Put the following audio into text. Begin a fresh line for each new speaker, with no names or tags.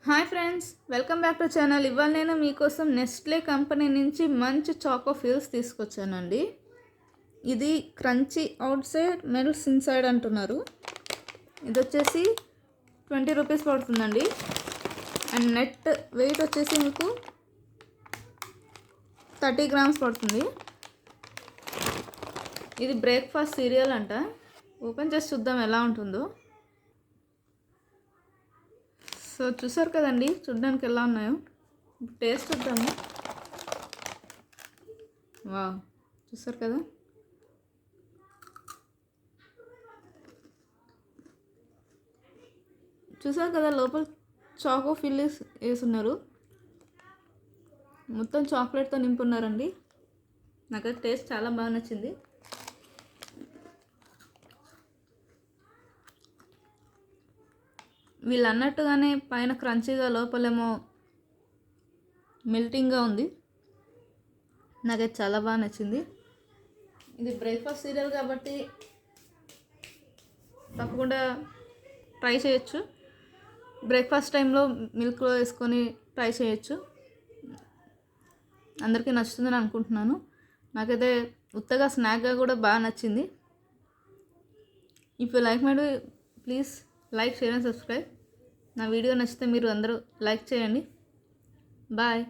Hi friends, welcome back to channel. ఇవాళ నేను మీకోసం నెస్ట్లే కంపెనీ నుంచి మంచి చాకో ఫిల్స్ తీసుకొచ్చానండి. ఇది crunchy outside melts inside అంటున్నారు. ఇది వచ్చేసి 20 రూపీస్ పడుతుందండి. అండ్ నెట్ వెయిట్ వచ్చేసి మీకు 30 గ్రామ్స్ పడుతుంది. ఇది బ్రేక్ఫాస్ట్ సీరియల్ అంట. ఓపెన్ చేసి చూద్దాం ఎలా ఉంటుందో. సో చూసారు కదండి, చూడడానికి ఎలా ఉన్నాయో. టేస్ట్ చూద్దాము. వా, చూసారు కదా. చూసారు కదా, లోపల చాకో ఫిల్ వేసున్నారు. మొత్తం చాక్లెట్తో నింపున్నారండి. నాకు టేస్ట్ చాలా బాగా నచ్చింది. వీళ్ళు అన్నట్టుగానే పైన క్రంచీగా, లోపలేమో మెల్టింగ్గా ఉంది. నాకైతే చాలా బాగా నచ్చింది. ఇది బ్రేక్ఫాస్ట్ సీరియల్ కాబట్టి తప్పకుండా ట్రై చేయొచ్చు. బ్రేక్ఫాస్ట్ టైంలో మిల్క్లో వేసుకొని ట్రై చేయొచ్చు. అందరికీ నచ్చుతుందని అనుకుంటున్నాను. నాకైతే ఉత్తగా స్నాక్గా కూడా బాగా నచ్చింది. If you like my video, please like, share and subscribe. నా వీడియో నచ్చితే మీరు అందరూ లైక్ చేయండి. బాయ్.